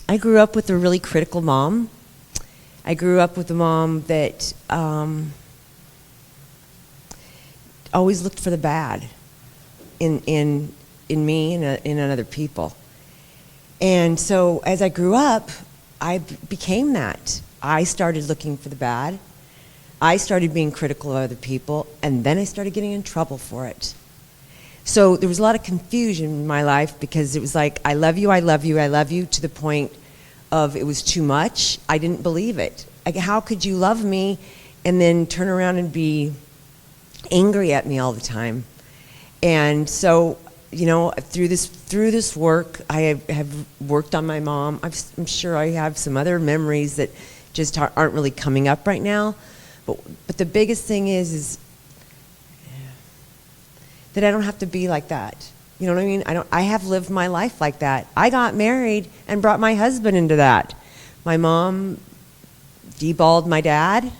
I grew up with a really critical mom. I grew up with a mom that always looked for the bad in me and in other people. And so as I grew up, I became that. I started looking for the bad. I started being critical of other people, and then I started getting in trouble for it. So there was a lot of confusion in my life because it was like, I love you, I love you, I love you, to the point of it was too much. I didn't believe it. Like, how could you love me and then turn around and be angry at me all the time? And so, you know, through this work, I have worked on my mom. I'm sure I have some other memories that just aren't really coming up right now. But the biggest thing is that I don't have to be like that. You know what I mean? I have lived my life like that. I got married and brought my husband into that. My mom deballed my dad,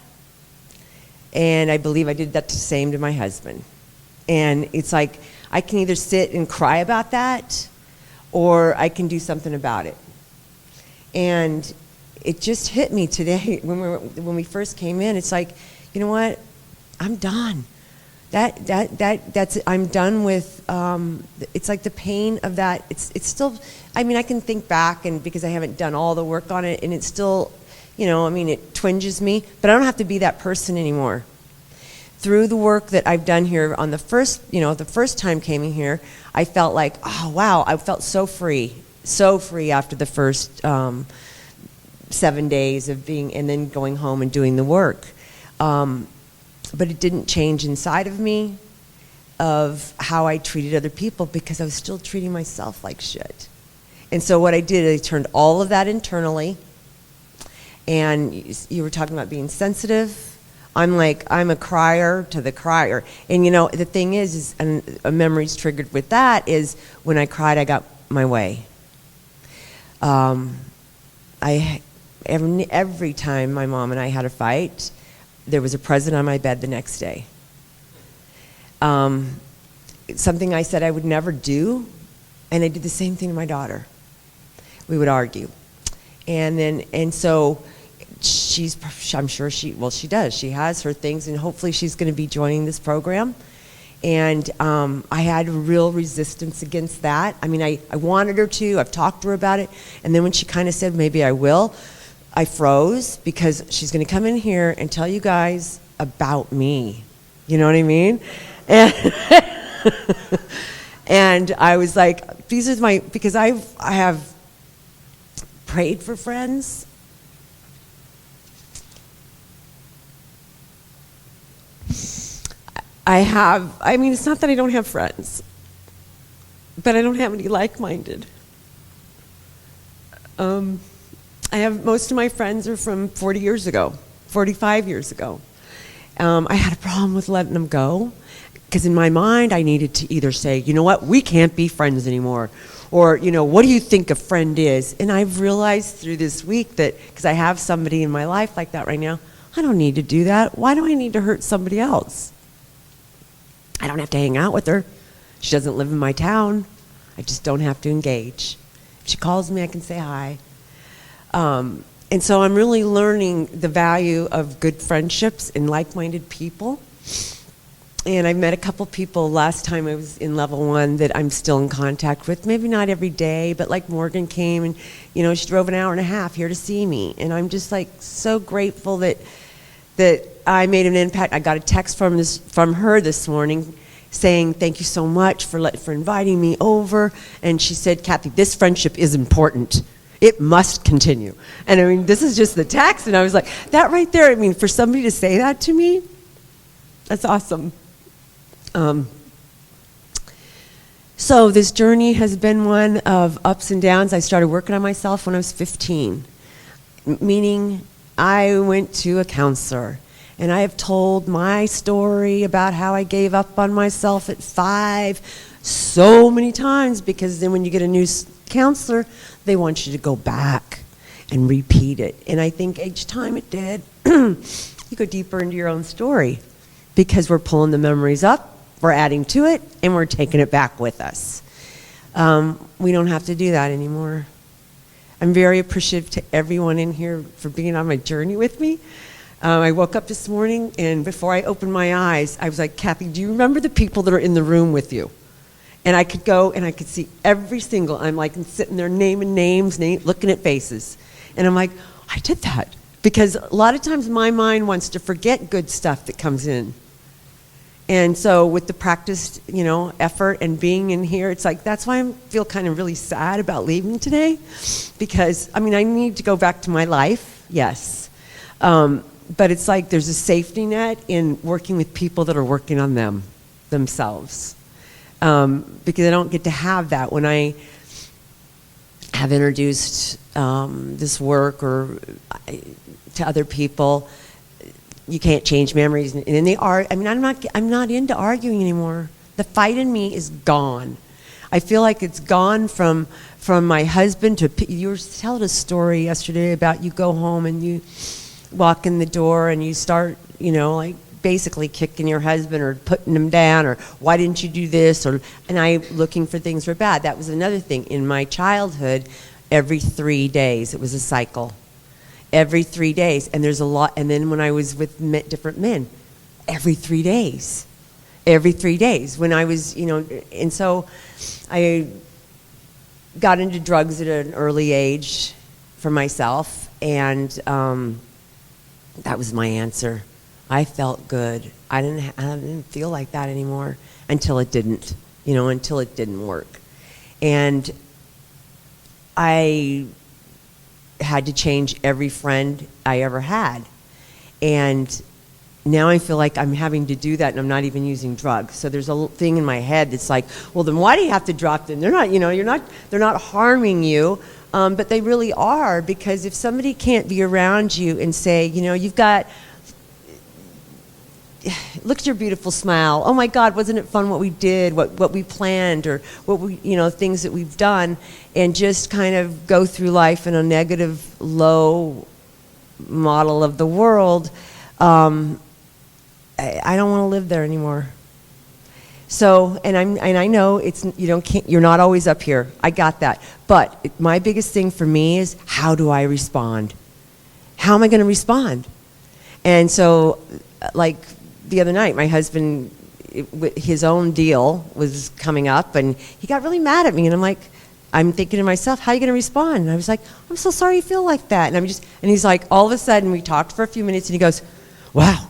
and I believe I did that the same to my husband. And it's like, I can either sit and cry about that, or I can do something about it. And it just hit me today when we first came in. It's like, you know what? I'm done. That's I'm done with. It's like the pain of that. It's still. I mean, I can think back, and because I haven't done all the work on it, and it's still, you know, I mean, it twinges me. But I don't have to be that person anymore. Through the work that I've done here on the first time coming here, I felt like, oh wow, I felt so free after the first 7 days of being, and then going home and doing the work. But it didn't change inside of me of how I treated other people, because I was still treating myself like shit. And so what I did, I turned all of that internally. And you were talking about being sensitive. I'm a crier to the crier. And you know, the thing is and a memory's triggered with that, is when I cried, I got my way. Every time my mom and I had a fight, there was a present on my bed the next day. Something I said I would never do, and I did the same thing to my daughter. We would argue. And so I'm sure she does. She has her things, and hopefully she's going to be joining this program. And I had real resistance against that. I mean, I wanted her to. I've talked to her about it. And then when she kind of said, maybe I will, I froze, because she's going to come in here and tell you guys about me. You know what I mean? And I was like, these are because I have prayed for friends. I mean, it's not that I don't have friends, but I don't have any like-minded. Most of my friends are from 40 years ago, 45 years ago. I had a problem with letting them go, because in my mind I needed to either say, you know what, we can't be friends anymore, or, you know, what do you think a friend is? And I've realized through this week that, because I have somebody in my life like that right now, I don't need to do that. Why do I need to hurt somebody else? I don't have to hang out with her. She doesn't live in my town. I just don't have to engage. If she calls me, I can say hi. And so I'm really learning the value of good friendships and like-minded people. And I met a couple people last time I was in level 1 that I'm still in contact with. Maybe not every day, but like Morgan came and, you know, she drove an hour and a half here to see me. And I'm just like so grateful that I made an impact. I got a text from her this morning saying, thank you so much for inviting me over. And she said, Kathy, this friendship is important. It must continue. And I mean, this is just the text. And I was like, that right there, I mean, for somebody to say that to me, that's awesome. So this journey has been one of ups and downs. I started working on myself when I was 15, meaning I went to a counselor. And I have told my story about how I gave up on myself at 5 so many times, because then when you get a new counselor, they want you to go back and repeat it. And I think each time it did, you go deeper into your own story, because we're pulling the memories up, we're adding to it, and we're taking it back with us. We don't have to do that anymore. I'm very appreciative to everyone in here for being on my journey with me. I woke up this morning, and before I opened my eyes, I was like, Kathy, do you remember the people that are in the room with you? And I could go and I could see every single, I'm like sitting there naming names, looking at faces. And I'm like, I did that. Because a lot of times my mind wants to forget good stuff that comes in. And so with the practiced, effort and being in here, it's like, that's why I feel kind of really sad about leaving today. Because, I need to go back to my life, yes. But it's like there's a safety net in working with people that are working on themselves. Because I don't get to have that when I have introduced this work or to other people. You can't change memories, and then they are. I'm not into arguing anymore. The fight in me is gone. I feel like it's gone from my husband to. You were telling a story yesterday about you go home and you walk in the door and you start, like basically kicking your husband or putting him down or why didn't you do this and I looking for things were bad. That was another thing in my childhood. Every 3 days, it was a cycle. Every 3 days, and there's a lot. And then when I was with different men, every 3 days, when I was, and so I got into drugs at an early age for myself, and that was my answer. I felt good. I didn't feel like that anymore until it didn't, until it didn't work, and I had to change every friend I ever had. And now I feel like I'm having to do that and I'm not even using drugs. So there's a thing in my head that's like, well, then why do you have to drop them? They're not, they're not harming you, but they really are, because if somebody can't be around you and say, you've got, look at your beautiful smile. Oh my God, wasn't it fun what we did, what we planned, or what we, things that we've done, and just kind of go through life in a negative, low model of the world. I don't want to live there anymore. So, and I know you're not always up here. I got that. But my biggest thing for me is, how do I respond? How am I going to respond? And so, like, the other night, my husband, his own deal was coming up, and he got really mad at me, and I'm thinking to myself, how are you going to respond? And I was like, I'm so sorry you feel like that. And he's like, all of a sudden, we talked for a few minutes, and he goes, wow,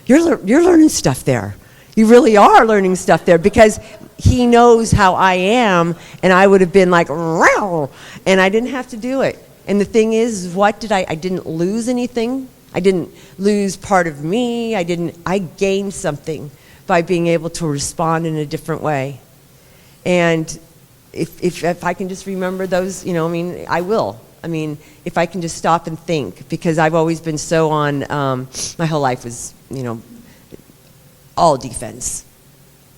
you're learning stuff there. You really are learning stuff there, because he knows how I am, and I would have been like, row, and I didn't have to do it. And the thing is, I didn't lose anything. I didn't lose part of me. I gained something by being able to respond in a different way. And if I can just remember those, I will. If I can just stop and think, because I've always been so on, my whole life was, all defense.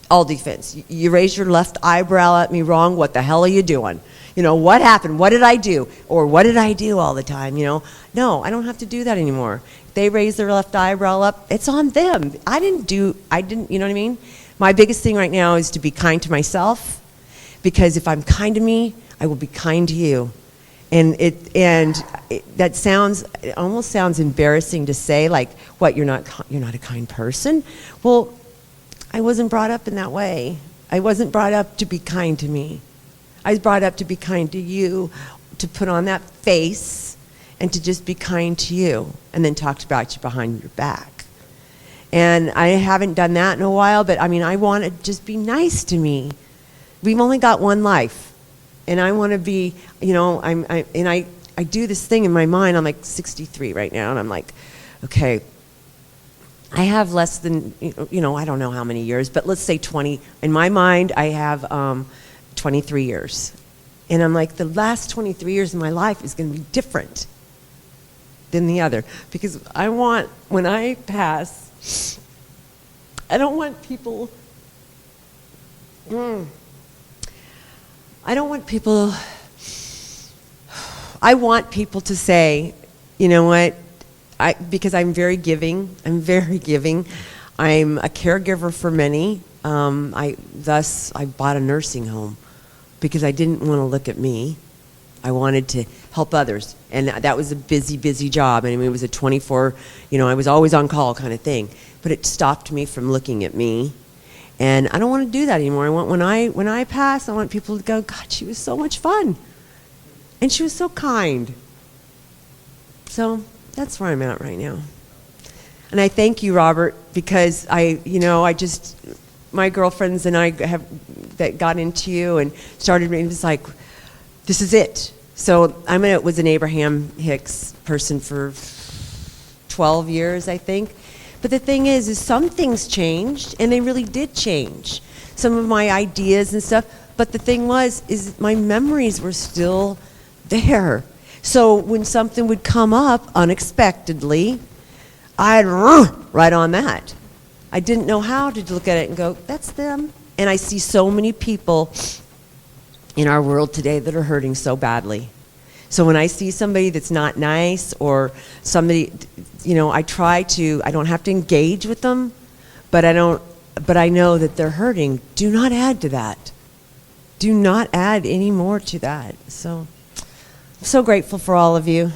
All defense. You raise your left eyebrow at me wrong, what the hell are you doing? What happened? What did I do? Or what did I do all the time? No, I don't have to do that anymore. If they raise their left eyebrow up, it's on them. I didn't, you know what I mean? My biggest thing right now is to be kind to myself, because if I'm kind to me, I will be kind to you. And it almost sounds embarrassing to say, like, what, you're not a kind person? Well, I wasn't brought up in that way. I wasn't brought up to be kind to me. I was brought up to be kind to you, to put on that face, and to just be kind to you, and then talk about you behind your back. And I haven't done that in a while, but I want to just be nice to me. We've only got one life, and I want to be, I do this thing in my mind. I'm like 63 right now, and I'm like, okay, I have less than, I don't know how many years, but let's say 20. In my mind, I have 23 years. And I'm like, the last 23 years of my life is going to be different than the other. Because I want, when I pass, I don't want people, I want people to say, you know what, because I'm very giving. I'm a caregiver for many. Thus, I bought a nursing home because I didn't want to look at me. I wanted to help others. And that was a busy, busy job. I mean, it was a 24, I was always on call kind of thing. But it stopped me from looking at me. And I don't want to do that anymore. I want, when I pass, I want people to go, God, she was so much fun. And she was so kind. So that's where I'm at right now. And I thank you, Robert, because my girlfriends and I that got into you and started, it was like, this is it. So I was an Abraham Hicks person for 12 years, I think. But the thing is some things changed, and they really did change. Some of my ideas and stuff. But the thing is my memories were still there. So when something would come up unexpectedly, I'd right on that. I didn't know how to look at it and go, that's them. And I see so many people in our world today that are hurting so badly. So when I see somebody that's not nice or somebody, I don't have to engage with them, but I know that they're hurting. Do not add to that. Do not add any more to that. So I'm so grateful for all of you,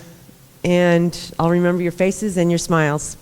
and I'll remember your faces and your smiles.